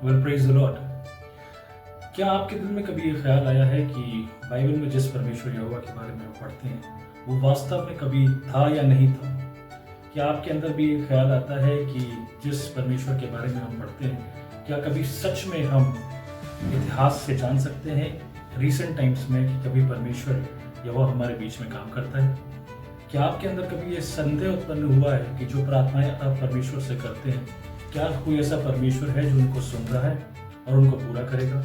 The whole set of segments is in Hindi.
Well praise the Lord. क्या आपके दिल में कभी ये ख्याल आया है कि बाइबल में जिस परमेश्वर यहोवा के बारे में हम पढ़ते हैं वो वास्तव में कभी था या नहीं था? क्या आपके अंदर भी ये ख्याल आता है कि जिस परमेश्वर के बारे में हम पढ़ते हैं क्या कभी सच में हम इतिहास से जान सकते हैं रिसेंट टाइम्स में कि कभी परमेश्वर यहोवा हमारे बीच में काम करता है? क्या आपके अंदर कभी ये संदेह उत्पन्न हुआ है कि जो प्रार्थनाएं आप परमेश्वर से करते हैं क्या कोई ऐसा परमेश्वर है जो उनको सुन रहा है और उनको पूरा करेगा?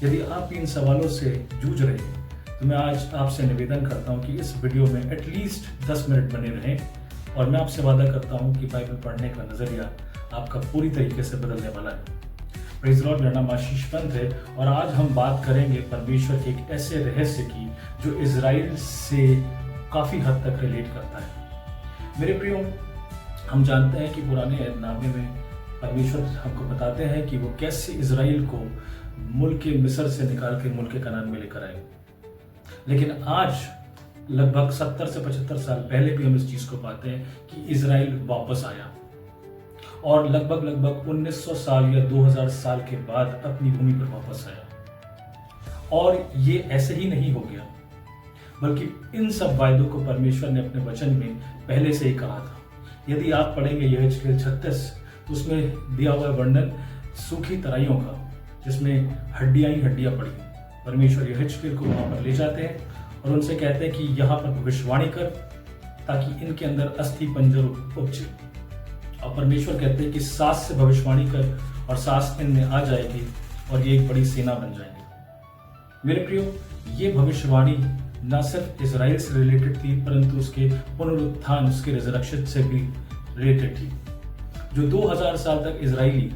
यदि आप इन सवालों से जूझ रहे हैं तो मैं आज आपसे निवेदन करता हूं कि इस वीडियो में एटलीस्ट 10 मिनट बने रहें और मैं आपसे वादा करता हूं कि बाइबल पढ़ने का नजरिया आपका पूरी तरीके से बदलने वाला है। Praise the Lord. मेरा नाम आशीष पंत है और आज हम बात करेंगे परमेश्वर के एक ऐसे रहस्य की जो इजराइल से काफी हद तक रिलेट करता है। मेरे प्रियो, हम जानते हैं कि पुराने नामे में परमेश्वर हमको बताते हैं कि वो कैसे इजराइल को मुल्क मिस्र से निकाल के मुल्क कनान में लेकर आए। लेकिन आज लगभग 70 से 75 साल पहले भी हम इस चीज को पाते हैं कि इजराइल वापस आया और लगभग 1900 साल या 2000 साल के बाद अपनी भूमि पर वापस आया। और ये ऐसे ही नहीं हो गया, बल्कि इन सब वायदों को परमेश्वर ने अपने वचन में पहले से ही कहा था। यदि आप पढ़ेंगे यहेजकेल 36 तो उसमें दिया हुआ वर्णन सूखी तराइयों का, जिसमें हड्डियां ही हड्डियां पड़ी। परमेश्वर यहेजकेल को वहां पर ले जाते हैं और उनसे कहते हैं कि यहाँ पर भविष्यवाणी कर ताकि इनके अंदर अस्थि पंजर उपजे। और परमेश्वर कहते हैं कि सास से भविष्यवाणी कर और सास इनमें आ जाएगी और ये एक बड़ी सेना बन जाएंगे। मेरे प्रियो, ये भविष्यवाणी न सिर्फ इजराइल से रिलेटेड थी परंतु उसके पुनरुत्थान, उसके रिजरेक्शन से भी रिलेटेड थी। जो 2000 साल तक इजरायली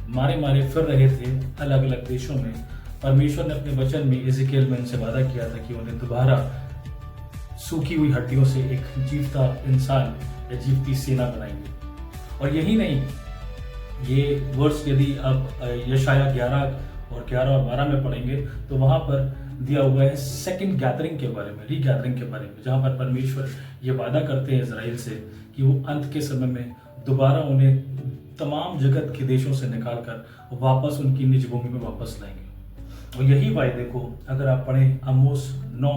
मारे मारे फिर रहे थे अलग अलग देशों में, परमेश्वर ने अपने वचन में एजेकिएल में उनसे वादा किया था कि उन्हें दोबारा सूखी हुई हड्डियों से एक जीवता इंसान या जीवती सेना बनाएंगे। और यही नहीं, ये वर्ष यदि आप यशाया 11 और 11 और 12 में पढ़ेंगे तो वहां पर दिया हुआ है सेकंड गैदरिंग के बारे में, रीगैदरिंग के बारे में, जहां पर परमेश्वर ये वादा करते हैं इजराइल से कि वो अंत के समय में दोबारा उन्हें तमाम जगत के देशों से निकालकर वापस उनकी निज भूमि में वापस लाएंगे। और यही वायदे को अगर आप पढ़ें आमोस 9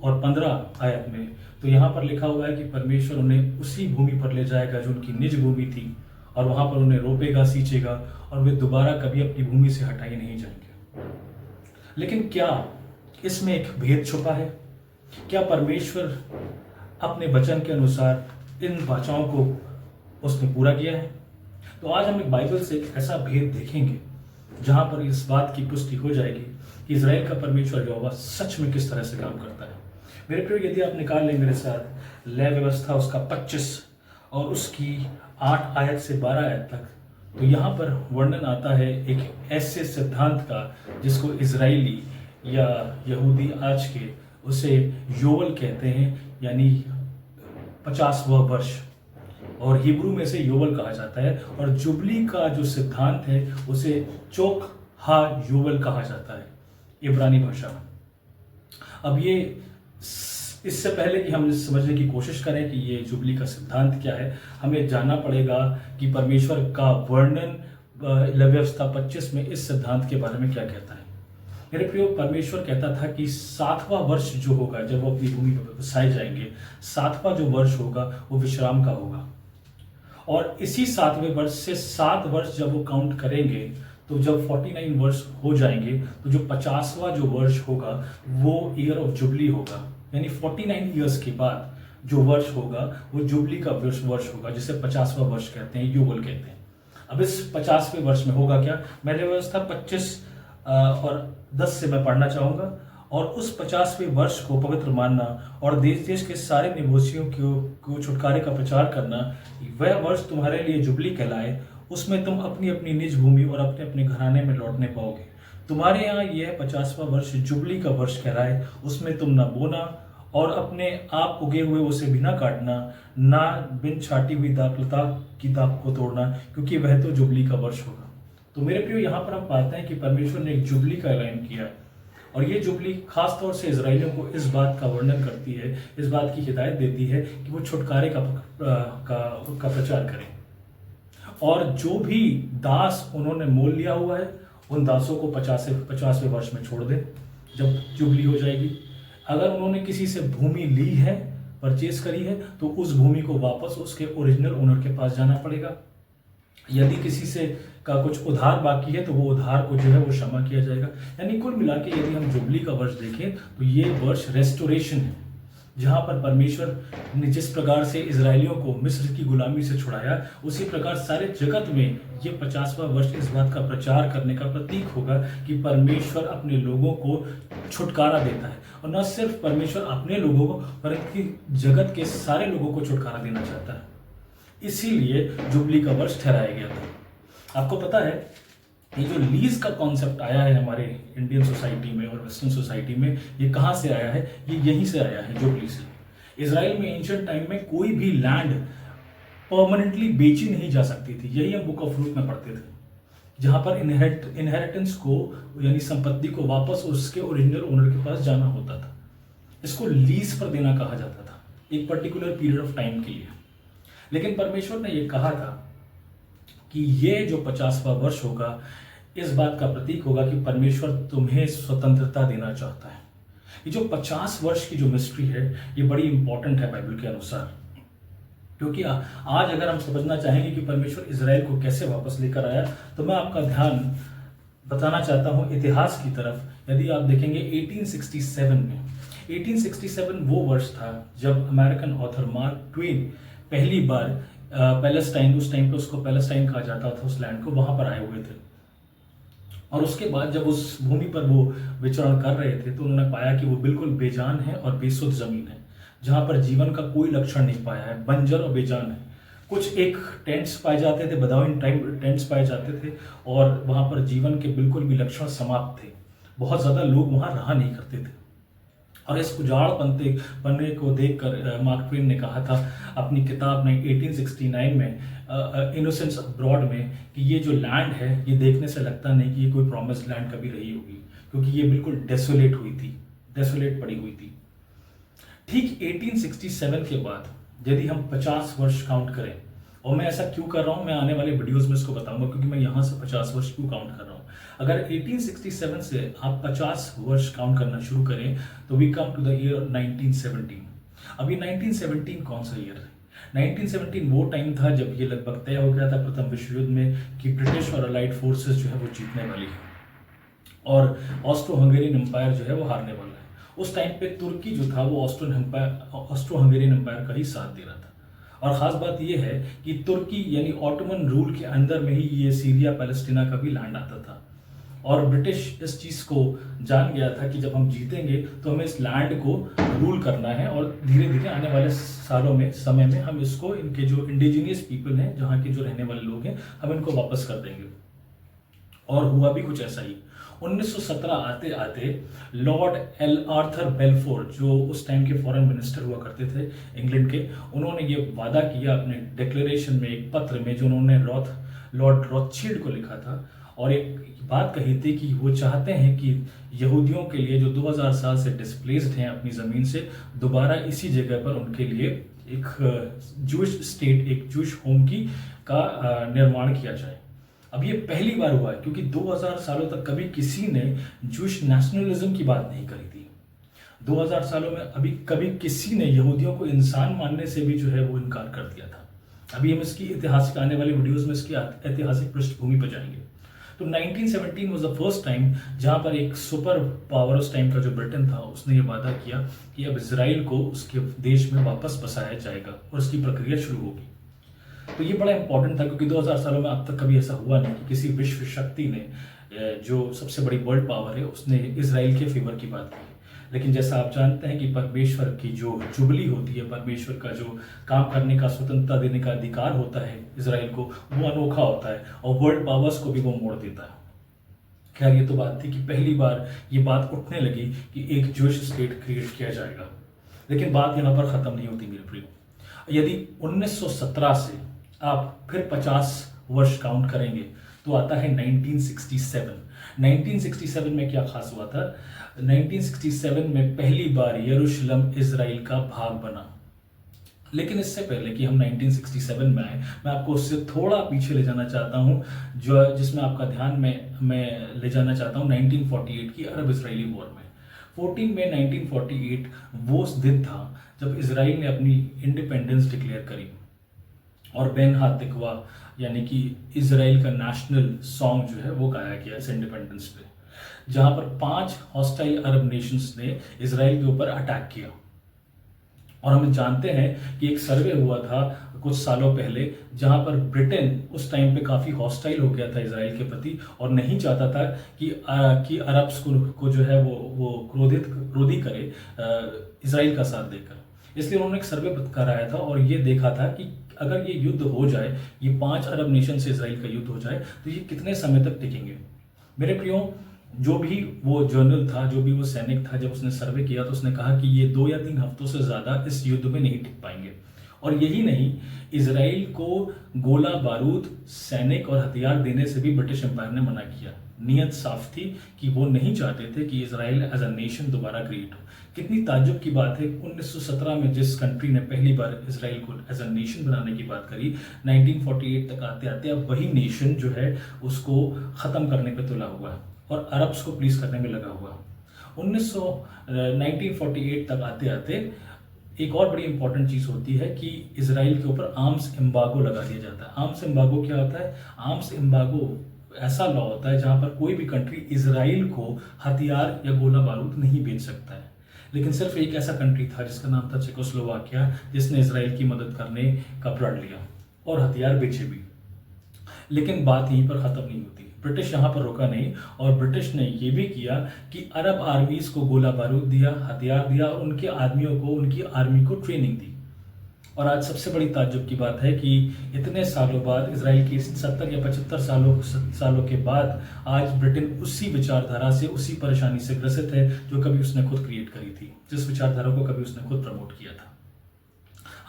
और 15 आयत में तो यहाँ पर लिखा हुआ है कि परमेश्वर उन्हें उसी भूमि पर ले जाएगा जो उनकी निज भूमि थी और वहां पर उन्हें रोपेगा, सींचेगा और वे दोबारा कभी अपनी भूमि से हटाए नहीं जाएंगे। लेकिन क्या इसमें एक भेद छुपा है? क्या परमेश्वर अपने वचन के अनुसार इन वाचाओं को उसने पूरा किया है? तो आज हम एक बाइबल से एक ऐसा भेद देखेंगे जहां पर इस बात की पुष्टि हो जाएगी कि इजराइल का परमेश्वर यहोवा सच में किस तरह से काम करता है। मेरे प्रिय, यदि आप निकाल लें मेरे साथ लय व्यवस्था उसका 25 और उसकी 8 आयत से 12 आयत तक, तो यहाँ पर वर्णन आता है एक ऐसे सिद्धांत का जिसको इजरायली या यहूदी आज के उसे योवल कहते हैं, यानी 50वां वर्ष, और हिब्रू में से योवल कहा जाता है। और जुबली का जो सिद्धांत है उसे चोक हा योवल कहा जाता है इब्रानी भाषा में। अब ये इससे पहले कि हम समझने की कोशिश करें कि ये जुबली का सिद्धांत क्या है, हमें जानना पड़ेगा कि परमेश्वर का वर्णन व्यवस्था 25 में इस सिद्धांत के बारे में क्या कहता है। मेरे प्रियो, परमेश्वर कहता था कि 7वां वर्ष जो होगा जब वो अपनी भूमि पर बसाए जाएंगे, 7वां जो वर्ष होगा वो विश्राम का होगा। और इसी 7वें वर्ष से 7 वर्ष जब वो काउंट करेंगे तो जब 49 वर्ष हो जाएंगे तो जो 50वां जो वर्ष होगा वो ईयर ऑफ जुबली होगा, यानी 49 ईयर्स के बाद जो वर्ष होगा वो जुबली का वर्ष होगा, जिसे 50वां वर्ष कहते हैं, योवल कहते हैं। अब इस 50वें वर्ष में होगा क्या? मैंने व्यवस्था 25 और 10 से मैं पढ़ना चाहूंगा। और उस 50वें वर्ष को पवित्र मानना और देश देश के सारे निवासियों को छुटकारे का प्रचार करना, वह वर्ष तुम्हारे लिए जुबली कहलाए। उसमें तुम अपनी अपनी निज भूमि और अपने अपने घराने में लौटने पाओगे। तुम्हारे यहाँ यह 50वां वर्ष जुबली का वर्ष कहलाए। उसमें तुम न बोना और अपने आप उगे हुए उसे भी न काटना, ना बिन छाटी हुई दाखलता की दाख को तोड़ना, क्योंकि वह तो जुबली का वर्ष होगा। तो मेरे प्रियो, यहाँ पर हम पाते हैं कि परमेश्वर ने एक जुबली का ऐलान किया और ये जुबली खास तौर से इजराइलियों को इस बात का वर्णन करती है, इस बात की हिदायत देती है कि वो छुटकारे का प्रचार करें। और जो भी दास उन्होंने मोल लिया हुआ है उन दासों को 50वें वर्ष में छोड़ दें जब जुबली हो जाएगी। अगर उन्होंने किसी से भूमि ली है, परचेज करी है, तो उस भूमि को वापस उसके ओरिजिनल ओनर के पास जाना पड़ेगा। यदि किसी से का कुछ उधार बाकी है तो वो उधार को जो है वो क्षमा किया जाएगा। यानी कुल मिला के यदि हम जुबली का वर्ष देखें तो ये वर्ष रेस्टोरेशन है, जहां पर परमेश्वर ने जिस प्रकार से इजरायलियों को मिस्र की गुलामी से छुड़ाया, उसी प्रकार सारे जगत में ये 50वां वर्ष इस बात का प्रचार करने का प्रतीक होगा कि परमेश्वर अपने लोगों को छुटकारा देता है। और न सिर्फ परमेश्वर अपने लोगों को बल्कि जगत के सारे लोगों को छुटकारा देना चाहता है। इसीलिए जुबली का वर्ष ठहराया गया था। आपको पता है ये जो लीज का कॉन्सेप्ट आया है हमारे इंडियन सोसाइटी में और वेस्टर्न सोसाइटी में, ये कहाँ से आया है? ये यहीं से आया है, जुबली से। इजराइल में एंशिएंट टाइम में कोई भी लैंड परमानेंटली बेची नहीं जा सकती थी। यही हम बुक ऑफ रूथ में पढ़ते थे, जहां पर इनहेरिटेंस को यानी संपत्ति को वापस उसके ओरिजिनल ओनर के पास जाना होता था। इसको लीज पर देना कहा जाता था एक पर्टिकुलर पीरियड ऑफ टाइम के लिए। लेकिन परमेश्वर ने यह कहा था कि ये जो 50वां वर्ष होगा इस बात का प्रतीक होगा कि परमेश्वर तुम्हें स्वतंत्रता देना चाहता है। ये जो 50 वर्ष की जो मिस्ट्री है ये बड़ी इंपॉर्टेंट है बाइबल के अनुसार, क्योंकि आज अगर हम समझना चाहेंगे कि परमेश्वर इजराइल को कैसे वापस लेकर आया, तो मैं आपका ध्यान बताना चाहता हूं इतिहास की तरफ। यदि आप देखेंगे 1867 वो वर्ष था जब अमेरिकन ऑथर मार्क ट्वेन पहली बार पैलेस्टाइन, उस टाइम पे उसको पैलेस्टाइन कहा जाता था, उस लैंड को, वहां पर आए हुए थे। और उसके बाद जब उस भूमि पर वो विचरण कर रहे थे तो उन्होंने पाया कि वो बिल्कुल बेजान है और बेसुध जमीन है, जहां पर जीवन का कोई लक्षण नहीं पाया है, बंजर और बेजान है। कुछ एक टेंट्स पाए जाते थे, बदाउन टाइम टेंट्स पाए जाते थे, और वहां पर जीवन के बिल्कुल भी लक्षण समाप्त थे। बहुत ज्यादा लोग वहां रहा नहीं करते थे। और इस उजाड़ पन्ने को देखकर मार्क ट्वेन ने कहा था अपनी किताब में 1869 में इनोसेंस अब्रॉड में कि ये जो लैंड है ये देखने से लगता नहीं कि ये कोई प्रॉमिस्ड लैंड कभी रही होगी, क्योंकि ये बिल्कुल डेसोलेट हुई थी, डेसोलेट पड़ी हुई थी। ठीक 1867 के बाद यदि हम 50 वर्ष काउंट करें, और मैं ऐसा क्यों कर रहा हूं, मैं आने वाले वीडियोस में इसको बताऊंगा, क्योंकि मैं यहां से 50 वर्ष क्यों काउंट कर रहा हूं। अगर 1867 से आप 50 वर्ष काउंट करना शुरू करें तो we come to the year 1917। अभी 1917 कौन सा ईयर है? 1917 वो टाइम था जब ये लगभग तय हो गया था प्रथम विश्व युद्ध में कि ब्रिटिश और अलाइड फोर्सेस जो है वो जीतने वाली है और ऑस्ट्रो हंगेरियन एम्पायर जो है वो हारने वाला है। उस टाइम पे तुर्की जो था वो ऑस्ट्रो हंगेरियन एम्पायर का ही साथ दे रहा था। और खास बात यह है कि तुर्की यानी ऑटोमन रूल के अंदर में ही ये सीरिया पैलेस्टीना का भी लैंड आता था। और ब्रिटिश इस चीज को जान गया था कि जब हम जीतेंगे तो हमें इस लैंड को रूल करना है, और धीरे धीरे आने वाले सालों में, समय में हम इसको, इनके जो इंडिजिनियस पीपल हैं, जहाँ के जो रहने वाले लोग हैं, हम इनको वापस कर देंगे। और हुआ भी कुछ ऐसा ही। 1917 आते आते लॉर्ड एल आर्थर बेलफोर, जो उस टाइम के फॉरेन मिनिस्टर हुआ करते थे इंग्लैंड के, उन्होंने ये वादा किया अपने डिक्लेरेशन में, एक पत्र में जो उन्होंने लॉर्ड रॉथशील्ड को लिखा था, और एक बात कही थी कि वो चाहते हैं कि यहूदियों के लिए जो 2000 साल से डिस्प्लेस्ड हैं अपनी ज़मीन से, दोबारा इसी जगह पर उनके लिए एक जूश स्टेट, एक जूश होम की का निर्माण किया जाए। अब ये पहली बार हुआ है, क्योंकि 2000 सालों तक कभी किसी ने जूश नेशनलिज्म की बात नहीं करी थी। 2000 सालों में अभी कभी किसी ने यहूदियों को इंसान मानने से भी जो है वो इनकार कर दिया था। अभी हम इसकी ऐतिहासिक, आने वाले वीडियोस में इसकी ऐतिहासिक पृष्ठभूमि पर जाएंगे। तो 1917 वाज द फर्स्ट टाइम जहां पर एक सुपर पावर उस टाइम का जो ब्रिटेन था, उसने ये वादा किया कि अब इजराइल को उसके देश में वापस बसाया जाएगा और उसकी प्रक्रिया शुरू होगी। तो ये बड़ा इंपॉर्टेंट था, क्योंकि 2000 सालों में अब तक कभी ऐसा हुआ नहीं कि किसी विश्व शक्ति ने, जो सबसे बड़ी वर्ल्ड पावर है, उसने इजराइल के फेवर की बात की। लेकिन जैसा आप जानते हैं कि परमेश्वर की जो जुबली होती है, परमेश्वर का जो काम करने का, स्वतंत्रता देने का अधिकार होता है इजराइल को, वो अनोखा होता है और वर्ल्ड पावर्स को भी वो मोड़ देता है। खैर, ये तो बात थी कि पहली बार ये बात उठने लगी कि एक जूश स्टेट क्रिएट किया जाएगा। लेकिन बात यहाँ पर खत्म नहीं होती मेरे प्रियो। यदि 1917 से आप फिर 50 वर्ष काउंट करेंगे तो आता है 1967। 1967 में क्या खास हुआ था? 1967 में पहली बार यरूशलेम इजराइल का भाग बना। लेकिन इससे पहले कि हम 1967 में आए, मैं आपको उससे थोड़ा पीछे ले जाना चाहता हूँ, जो जिसमें आपका ध्यान में मैं ले जाना चाहता हूँ 1948 की अरब इसराइली वॉर में। 14 मई 1948 वो दिन था जब इसराइल ने अपनी इंडिपेंडेंस डिक्लेयर करी और बेन हातिकवा यानी कि इसराइल का नेशनल सॉन्ग जो है वो गाया गया इस इंडिपेंडेंस पे, जहाँ पर 5 हॉस्टाइल अरब नेशंस ने इसराइल के ऊपर अटैक किया। और हम जानते हैं कि एक सर्वे हुआ था कुछ सालों पहले, जहां पर ब्रिटेन उस टाइम पे काफ़ी हॉस्टाइल हो गया था इसराइल के प्रति और नहीं चाहता था कि अरब्स को जो है वो क्रोधी करे इसराइल का साथ देकर। इसलिए उन्होंने एक सर्वे कराया था और ये देखा था कि अगर ये युद्ध हो जाए, ये 5 अरब नेशन से इसराइल का युद्ध हो जाए, तो ये कितने समय तक टिकेंगे। मेरे प्रियो, जो भी वो जर्नल था, जो भी वो सैनिक था, जब उसने सर्वे किया तो उसने कहा कि ये 2 या 3 हफ्तों से ज़्यादा इस युद्ध में नहीं टिक पाएंगे। और यही नहीं, इसराइल को गोला बारूद, सैनिक और हथियार देने से भी ब्रिटिश एम्पायर ने मना किया। नीयत साफ थी कि वो नहीं चाहते थे कि इसराइल एज अ नेशन दोबारा क्रिएट हो। कितनी ताज्जुब की बात है, 1917 में जिस कंट्री ने पहली बार इसराइल को एज अ नेशन बनाने की बात करी, 1948 तक आते आते अब वही नेशन जो है उसको ख़त्म करने पर तुला हुआ है और अरब्स को प्लीज करने में लगा हुआ। 1948 तक आते आते एक और बड़ी इंपॉर्टेंट चीज होती है कि इसराइल के ऊपर आर्म्स एम्बागो लगा दिया जाता है। आर्म्स एम्बागो क्या होता है? आर्म्स एम्बागो ऐसा लॉ होता है जहां पर कोई भी कंट्री इसराइल को हथियार या गोला बारूद नहीं बेच सकता है। लेकिन सिर्फ एक ऐसा कंट्री था जिसका नाम था चेकोस्लोवाकिया, जिसने इसराइल की मदद करने का प्रण लिया और हथियार बेचे भी। लेकिन बात यहीं पर खत्म नहीं होती। ब्रिटिश यहाँ पर रुका नहीं और ब्रिटिश ने ये भी किया कि अरब आर्मीज को गोला बारूद दिया, हथियार दिया और उनके आदमियों को, उनकी आर्मी को ट्रेनिंग दी। और आज सबसे बड़ी ताज्जुब की बात है कि इतने सालों बाद, इसराइल की 70 या 75 सालों के बाद, आज ब्रिटेन उसी विचारधारा से, उसी परेशानी से ग्रसित है जो कभी उसने खुद क्रिएट करी थी, जिस विचारधारा को कभी उसने खुद प्रमोट किया था।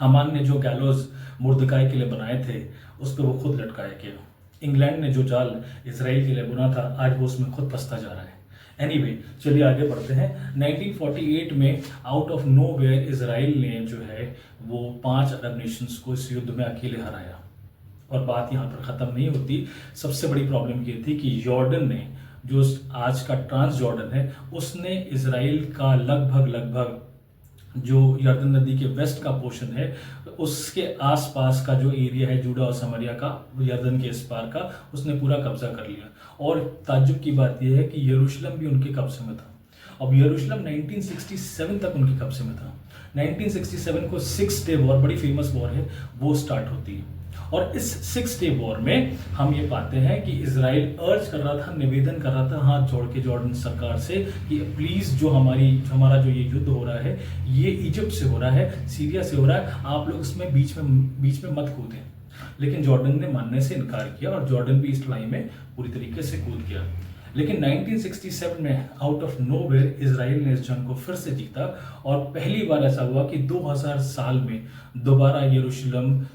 हमान ने जो गैलोज मुर्दकाई के लिए बनाए थे, उस पर वो खुद लटकाया गया। इंग्लैंड ने जो जाल इसराइल के लिए बुना था, आज वो उसमें खुद फंसता जा रहा है। एनीवे, चलिए आगे बढ़ते हैं। 1948 में आउट ऑफ नोवेयर इसराइल ने जो है वो 5 अरब नेशंस को इस युद्ध में अकेले हराया। और बात यहाँ पर ख़त्म नहीं होती। सबसे बड़ी प्रॉब्लम ये थी कि जॉर्डन ने, जो आज का ट्रांस जॉर्डन है, उसने इसराइल का लगभग जो यर्दन नदी के वेस्ट का पोर्शन है, उसके आसपास का जो एरिया है जूडा और समरिया का, यर्दन के इस पार का, उसने पूरा कब्जा कर लिया। और ताज्जुब की बात यह है कि यरूशलेम भी उनके कब्जे में था। अब यरूशलेम 1967 तक उनके कब्जे में था। 1967 को 6 डे वॉर, बड़ी फेमस वॉर है, वो स्टार्ट होती है। और इस 6 डे वॉर में हम ये पाते हैं कि इजराइल अर्ज कर रहा था, निवेदन कर रहा था हाथ जोड़ के जॉर्डन सरकार से कि प्लीज जो हमारा जो ये युद्ध हो रहा है, ये इजिप्ट से हो रहा है, सीरिया से हो रहा है, आप लोग इसमें बीच में मत कूदें। लेकिन जॉर्डन ने मानने से इनकार किया और जॉर्डन भी इस लड़ाई में पूरी तरीके से कूद गया। लेकिन 1967 में आउट ऑफ नोवेयर इसराइल ने इस जंग को फिर से जीता और पहली बार ऐसा हुआ कि 2000 साल में दोबारा यरूशलेम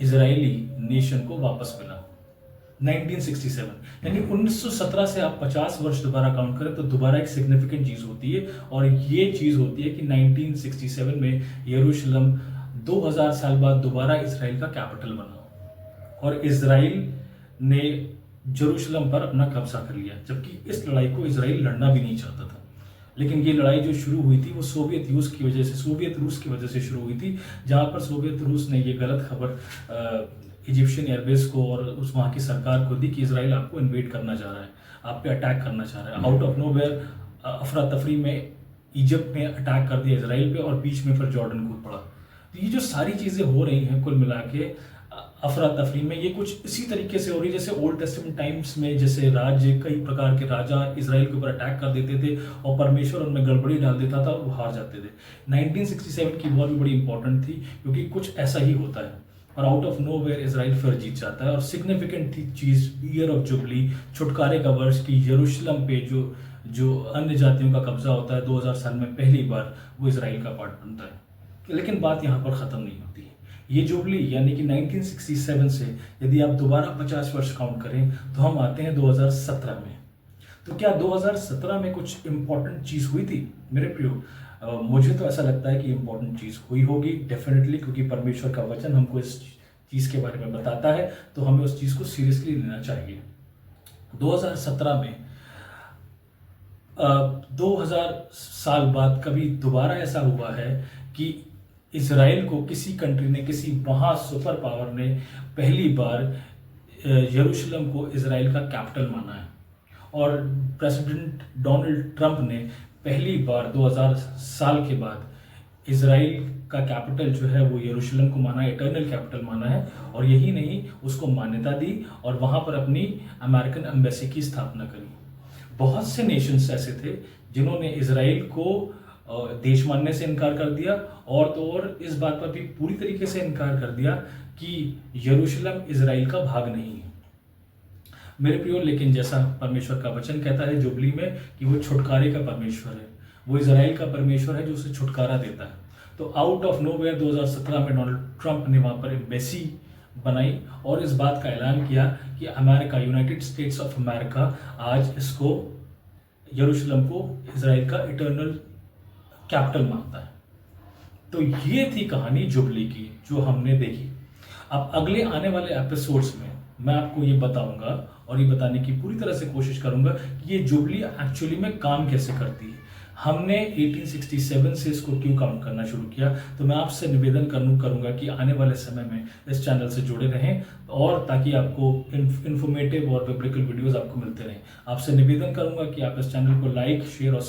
इजरायली नेशन को वापस मिला। 1967 यानी 1917 से आप 50 वर्ष दोबारा काउंट करें तो दोबारा एक सिग्निफिकेंट चीज होती है, और ये चीज होती है कि 1967 में यरूशलेम 2000 साल बाद दोबारा इसराइल का कैपिटल बना और इसराइल ने यरूशलेम पर अपना कब्जा कर लिया, जबकि इस लड़ाई को इसराइल लड़ना भी नहीं चाहता था। लेकिन ये लड़ाई जो शुरू हुई थी वो सोवियत रूस की वजह से शुरू हुई थी, जहां पर सोवियत रूस ने ये गलत खबर इजिप्शियन एयरबेस को और उस वहाँ की सरकार को दी कि इसराइल आपको इन्वेड करना चाह रहा है, आप पे अटैक करना चाह रहा है। आउट ऑफ नोवेयर अफरा तफरी में इजिप्ट ने अटैक कर दिया इसराइल पे और बीच में फिर जॉर्डन कूद पड़ा। तो ये जो सारी चीज़ें हो रही हैं कुल मिला के अफरा तफरी में, ये कुछ इसी तरीके से हो रही है जैसे ओल्ड टेस्टामेंट टाइम्स में, जैसे राज्य, कई प्रकार के राजा इसराइल के ऊपर अटैक कर देते थे और परमेश्वर उनमें गड़बड़ी डाल देता था और वो हार जाते थे। 1967 की वॉर भी बड़ी इंपॉर्टेंट थी क्योंकि कुछ ऐसा ही होता है और आउट ऑफ नोवेयर इसराइल फिर जीत जाता है। और सिग्निफिकेंट थी चीज ईयर ऑफ जुबली, छुटकारे का वर्ष की यरूशलेम पे जो अन्य जातियों का कब्जा होता है 2000 साल में पहली बार वो इसराइल का पार्ट बनता है। लेकिन बात यहाँ पर ख़त्म नहीं होती है। ये जुबली यानी कि 1967 से यदि आप दोबारा 50 वर्ष काउंट करें तो हम आते हैं 2017 में। तो क्या 2017 में कुछ इंपॉर्टेंट चीज़ हुई थी? मेरे प्रियो, मुझे तो ऐसा लगता है कि इम्पोर्टेंट चीज़ हुई होगी डेफिनेटली, क्योंकि परमेश्वर का वचन हमको इस चीज़ के बारे में बताता है, तो हमें उस चीज़ को सीरियसली लेना चाहिए। 2017 में 2000 साल बाद कभी दोबारा ऐसा हुआ है कि इसराइल को किसी कंट्री ने, किसी महा सुपर पावर ने पहली बार यरूशलेम को इसराइल का कैपिटल माना है। और प्रेसिडेंट डोनाल्ड ट्रंप ने पहली बार 2000 साल के बाद इसराइल का कैपिटल जो है वो यरूशलेम को माना, इटर्नल कैपिटल माना है। और यही नहीं, उसको मान्यता दी और वहाँ पर अपनी अमेरिकन एम्बेसी की स्थापना करी। बहुत से नेशंस ऐसे थे जिन्होंने इसराइल को देश मानने से इनकार कर दिया, और तो और इस बात पर भी पूरी तरीके से इनकार कर दिया कि यरूशलेम इसराइल का भाग नहीं है। मेरे प्रियो, लेकिन जैसा परमेश्वर का वचन कहता है जुबली में कि वो छुटकारे का परमेश्वर है, वो इसराइल का परमेश्वर है जो उसे छुटकारा देता है। तो आउट ऑफ नोवेयर 2017 में डोनाल्ड ट्रंप ने वहाँ पर एम्बेसी बनाई और इस बात का ऐलान किया कि America, United states of America आज इसको, यरूशलेम को इसराइल का इटर्नल कैपिटल मानता है। तो ये थी कहानी जुबली की जो हमने देखी। अब अगले आने वाले एपिसोड्स में मैं आपको ये बताऊंगा और ये बताने की पूरी तरह से कोशिश करूंगा कि ये जुबली एक्चुअली में काम कैसे करती है। हमने 1867 से इसको क्यों काउंट करना शुरू किया। तो मैं आपसे निवेदन करूंगा कि आने वाले समय में इस चैनल से जुड़े रहें और ताकि आपको इन्फॉर्मेटिव और बिब्लिकल वीडियोस आपको मिलते रहें। आपसे निवेदन करूंगा कि आप इस चैनल को लाइक, शेयर और